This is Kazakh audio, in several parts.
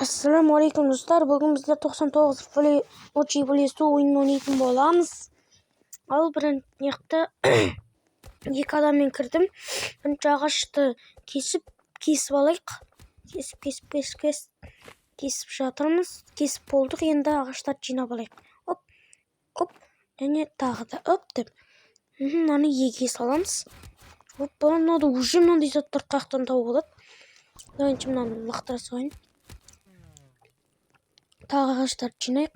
Ассалаумағалейкум достар, бүгін біздер 99 очи білесу ойынын ойнайтын боламыз. Ал бірінші екі адаммен кірдім. Бірінші ағашты кесіп алайық. Кесіп жатырмыз. Кесіп болдық, енді ағаштарды жинап алайық. Оп, және тағы да оп деп. Мынаны еге саламыз. Мынады уже мынандай заттар қаяқтан тауып алады. Бірінші мынаны лақтыра салайын. Тағы ағаштарды жинайық.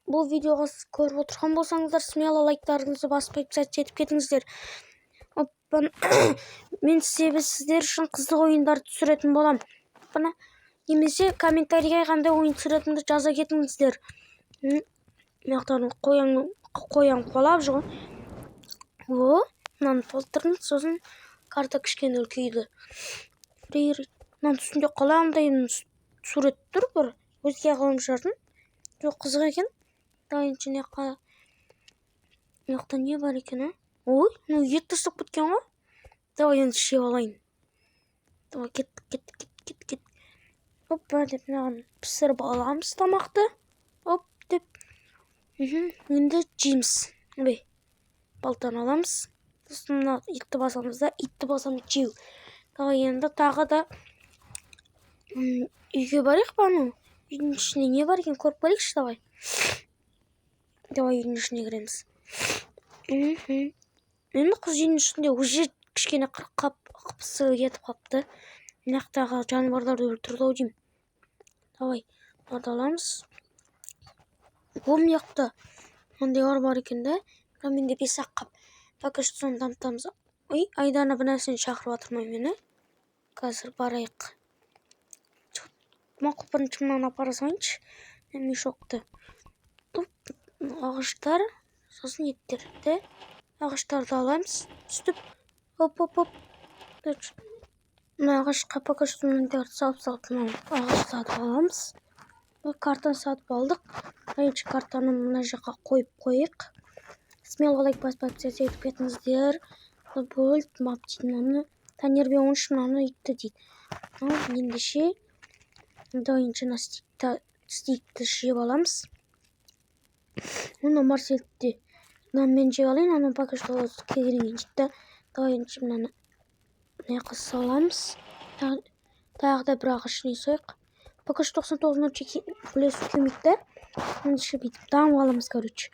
Бұл видеоға көріп отырған болсаңыздар, смело лайктарыңызды басып жетіп кетіңіздер. Мен сіздер үшін қызық ойындарды түсіретін болам. Немесе комментарийге қандай ойын түсіретінімді жаза кетіңіздер. Мынақтан қоян қуалап жүр. Мынаны толтырдым, сосын карта кішкене үлкейді. Мынаның үстінде қаламдай сурет тұр бір. Өзге ғаламшардың. Жоқ, қызық екен. Дайыншы мынақта не бар екен, Ой, ет тастап кеткен ғой. Давай енді жеп алайын. Давай, кет. Опа деп мынаған пісіріп аламыз тамақты. Оп деп. Енді жейміз. Балтаны аламыз. Сосын мына итті басамыз да, итті басамыз жеу. Давай енді тағы да үйге барайық па ну? Үйдің ішінде не бар екен көріп келейікші, давай. Давай үйдің ішіне кіреміз. Енді қыз үйдің ішінде уже кішкене қырқысы кетіп қапты. Мынақтағы жануарларды өлтірді-ау деймін. Давай, мынарды аламыз. Бұл мынақты мынандайлар бар екен да. Менде 5-ақ қап. Пока что соны дамытамыз. Ой, Айдана бір нәрсені шақырып жатырмай мені. Қазір барайық. Мақұл, бірінші мынаны апара салайыншы. Мешокты. Ағаштар, сосын еттерді. Ағаштарды аламыз. Үстіп. Оп. Мына ағашқа пока что мынандарды салып ағаш сатып аламыз. Картаны сатып алдық. Бірінші картаны мына жаққа қойып қойық. Смело лайк басып етіп кетіңіздер. Бөлт мап дейді мынаны. Тәнербе 13 мынаны итті дейді. Ендеше дайыншына стикті жеп аламыз. Оны марсельтті мен жеп алайын. Оны пока что кегерген жітті. Дайыншы мынаны мына саламыз. Тағы да бір ағашын сойық. Пока что 99 ночи білесу кемекті. Ендеше бүйтіп дамып аламыз, короче.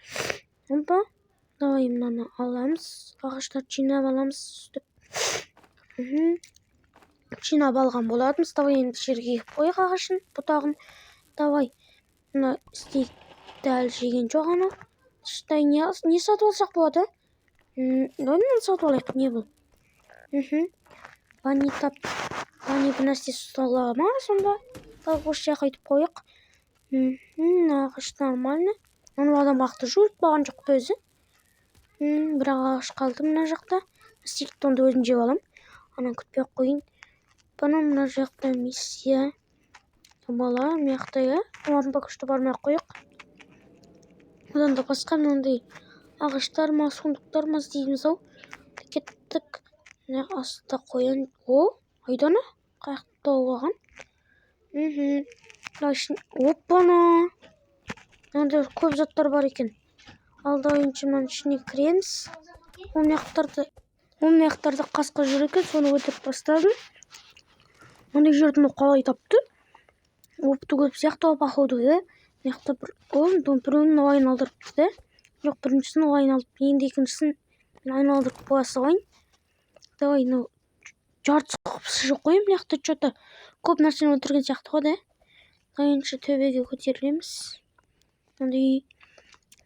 Давай мынаны аламыз. Ағаштарды жинап аламыз. Жинап алған боладымыз. Давай енді жерге қойық ағашын, бұтағын. Давай. Мына стейкті әлі жеген жоқ ана. Не сатып алсақ болады? Мынаны сатып алайық, не бұл? Бани бір нәрсе ұстала ма сонда? Осы жаққа айтып қойық. Ағаш нормально. Оны адам бақты жуып баған жоқты өзі. Бір ағаш қалды мына жақта. Стейкті онда өзін жеп алам. Анан күтпей қойын. Мына жақта миссия бала мияқта, олардың пока что бармай қойық. Одан да басқа мынандай ағаштар ма, сундықтар ма іздейміз-ау. Кеттік. Мына астында қоян. Айдана қаяқты тауып алған. Опана. Мынандай көп заттар бар екен. Алдайыншы мынаның ішіне кіреміз. Ол мияқтарды қасқа жүр екен, соны өтіріп бастадым. Мындай жердің қалай тапты? Опты көп сияқты походу, да? Мияқта біреуінің олайын алдырыпты, да? Жоқ, біріншісін олайын алдырып, енді екіншісін айналдырып қоя салайын. Давай, жартысы қопсы жоқ қойым, мияқта что-то көп нәрсені өлтірген сияқты ғой, да? Дайыншы төбеге көтерілеміз. Мындай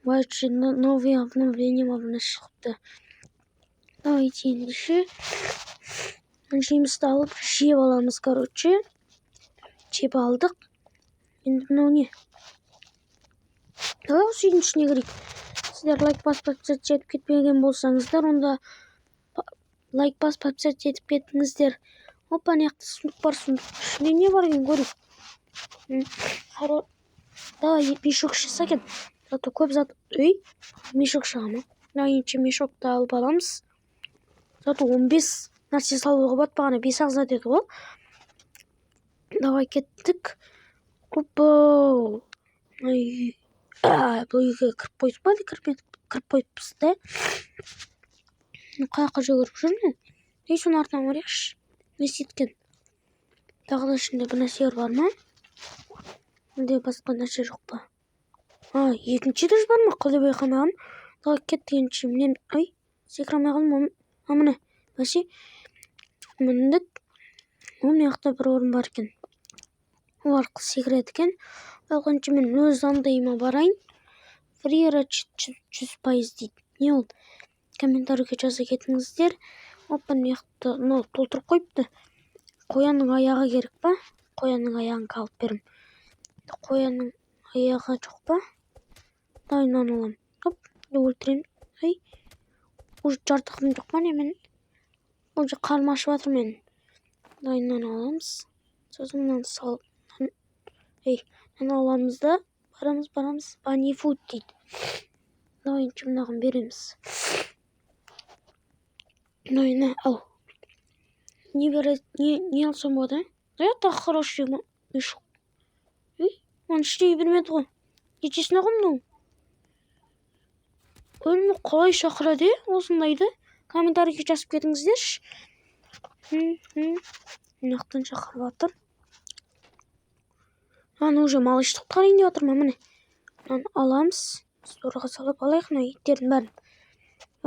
новый обновление мабына шығыпты. Давай, ендеше жемісті алып жеп аламыз, короче. Жеп алдық. Енді мынау не? Давай осы үйдің ішіне кірейік. Сіздер лайк басып жетіп кетпеген болсаңыздар, онда лайк басып жетіп кетіңіздер. Опа, неяқты сундық бар, сундық ішінде не бар екен көрейік. Давай, мешок шықса екен. Зато көп зат... мешок шыға ма? Дайыншы мешокты алып аламыз. Зато 15 нәрсе салуға болады, бағана 5-ақ зат еді ғой. Давай кеттік. Опа! Ай, бұл үйге кіріп қойдық па? Кіріп қойыппыз да. Қаяққа жүгіріп жүрмін? Ей, соның артынан барайықшы. Не істеткен? Тағы да ішінде бір нәрселер бар ма? Әлде басқа нәрсе жоқ па? Екінші де бар ма? Қалай байқамағам? Тағы кеттігенше мен... Ай, секіре алмай қалдым. Міне, бәсе. Міндік. Мына жақта бір орын бар екен. Ол арқылы секіреді екен. Балқанша мен өз андайыма барайын. Фриера 100% дейді. Не ол? Комментарийге жаза кетіңіздер. Опа, мына жақта толтырып қойыпты. Қоянның аяғы керек па? Қоянның аяғын қалып берім. Қоянның аяғы жоқ па? Дайынан алам. Оп, өлтірем. Ай, уже жартықым жоқ па не мен? Уже қарым ашып жатыр мен. Дайынан аламыз. Сосын мынаны салып. Ей, мынаны аламыз да. Барамыз. Бани фуд дейді. Дайыншы мынағын береміз. Дайына, ал. Не алсам болады? Это хороший мешок. Он іштей бермеді ғой. Ечесіне қоймын. Өлімі қалай шақырады, осындайды? Комментарийге жазып кетіңіздерші. Мынақтан шақырып жатыр. Аны уже малыштық қарайын деп жатырмын, міне. Мынаны аламыз. Сторға салып алайық, мына иттердің бәрін.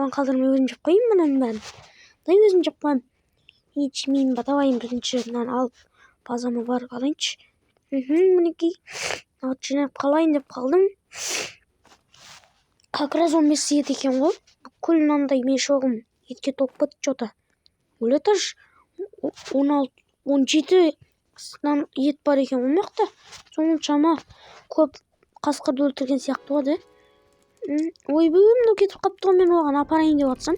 Оған қалдырмай өзім жеп қойайын мұның бәрін. Дай өзім жеп қойым. Ет жемеймін ба, давайын бірінші мынаны алып базама барып алайыншы. Мінекей. От жинап қалайын деп қалдым. Как раз 15 ет екен ғой. Бүкіл мынандай мешогым етке толып кетті что-то. Өледі аж 16-17 ет бар екен ол мақта. Соншама көп қасқырды өлтірген сияқты ғой, ойбай, мынау кетіп қапты ғой, мен оған апарайын деп жатсам.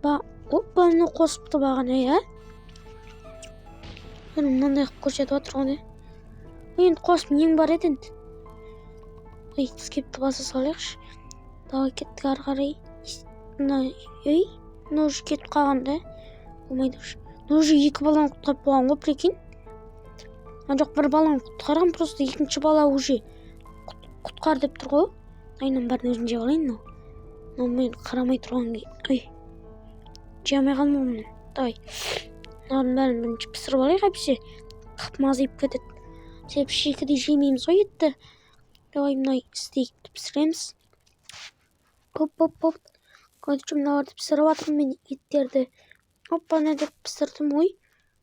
Опа, мынау қосыпты бағана, мынандай көрсетіп жатыр ғой. Енді қосып нең бар еді енді. Скипті баса салайықшы. Давай кеттік ары қарай. Мынау уже кетіп қалғанда. Болмайды уже. Мынау уже 2 баланы құтқарып болған ғой, прикинь. Жоқ, бір баланы құтқарған, просто екінші бала уже құтқар деп тұр ғой. Дайынан бәрін өзім жеп алайын. Мен қарамай тұрған жей алмай қалмын мен. Давай. Мынаның бәрін бірінші пісіріп алайық, әпсе. Қып мазайып кетеді. Себебі шикіде жемейміз ғой етті. Давай мынай стейкті пісіреміз. Оп. Короче, мыналарды пісіріп жатырмын мен еттерді. Опа, не деп пісірдім ғой.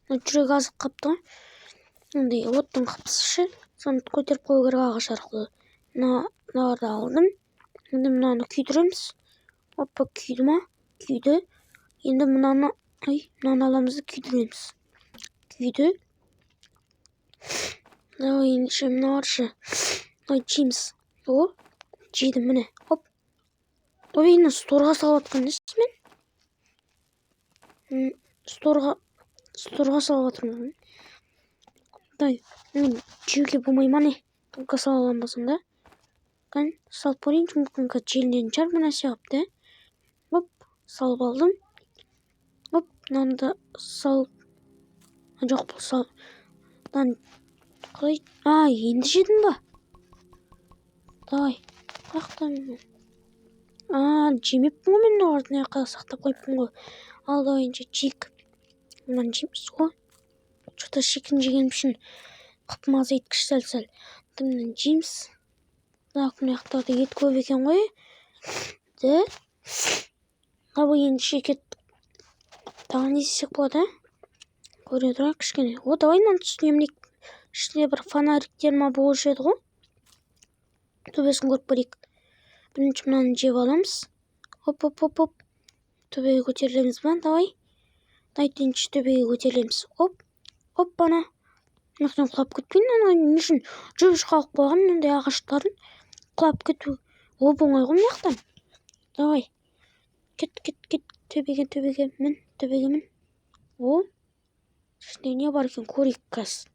Жүрек азық қапты ғой. Ондай оттың қапсышы. Соны көтеріп қою керек ағаш арқылы. Мыналарды алдым. Енді мынаны күйдіреміз. Опа, күйді ма? Күйді. Енді мынаны аламызды күйдіреміз. Күйді. Давай ендеше мыналаршы. Жейміз. Жейдім міне. Оп. Ойына сторға салып атқан несі мен? Сторға салып атырмын. Дай, мен жеуге болмай ма не? Мүмкін сала аламбасың да? Салып көрейінші, мүмкін желінен шығар бір нәрсе қапты. Оп, салып алдым. Оп, мынаны да салып. Жоқ, бұл салып. Қалай? Енді жедің ба? Давай. Қаяқтан. Жемеппін ғой мен ордың аяққа сақтап қойыппын ғой. Ал давайынша жейік. Мынаны жейміз ғой. Что-то шикін жеген үшін қып маза еткіш сәл-сәл. Мынаны жейміз. Мына жақтарда ет көп екен ғой. Давай енді шекет. Тағы не істесек болады? Көре тұрайық кішкене. Давай мынаны түсінемін. Ішінде бір фонариктер ма болушы еді ғой. Төбесін көріп көрейік. Бірінші мынаны жеп аламыз. Оп. Төбеге көтерілеміз ба? Давай. Дайтыншы төбеге көтерілеміз. Оп, бана. Мынақтан құлап кетпейін. Не үшін жүбіш қалып қойған мынандай ағаштарын құлап кету. Оңай ғой мынақтан. Давай. Кет. Төбеге мін. Ішінде не бар екен көрейік қазір.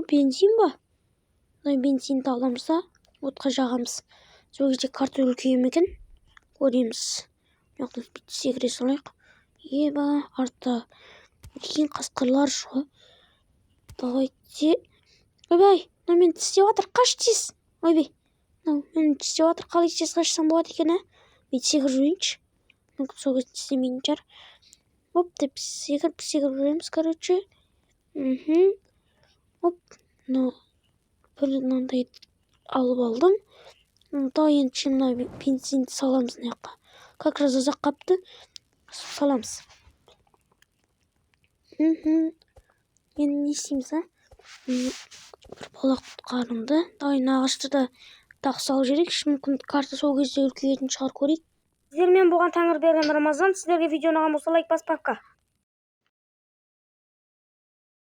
Бензин ба? Бензинді аламыз да, отқа жағамыз. Сол кезде картофель күйем екен. Көреміз. Мынақтан секіре салайық. Артта Кейін қасқырлар şu. Давайте. Ойбай, мына мені тістеп жатыр. Қаш тез. Ойбай. Мынау мені тістеп жатыр. Қалай тез қашсам болады екен, а? Мен секіріп жүрейінші. Мүмкін сол кезде тістемейтін шығар. Оп, деп секіріп жүреміз, короче. Оп, мынау бір мынандай алып алдым. Да енді мына бензинді саламыз мына жаққа. Как раз ұзақ қапты. Саламыз. Енді не істейміз, а? Бір балақ құтқарынды. Дайын ағашты да тағы салып жіберейікші. Мүмкін карта сол кезде үлкейетін шығар, көрейік. Сіздермен болған Тәңірберген Рамазан. Сіздерге видео ұнаған болса лайк басып, пока.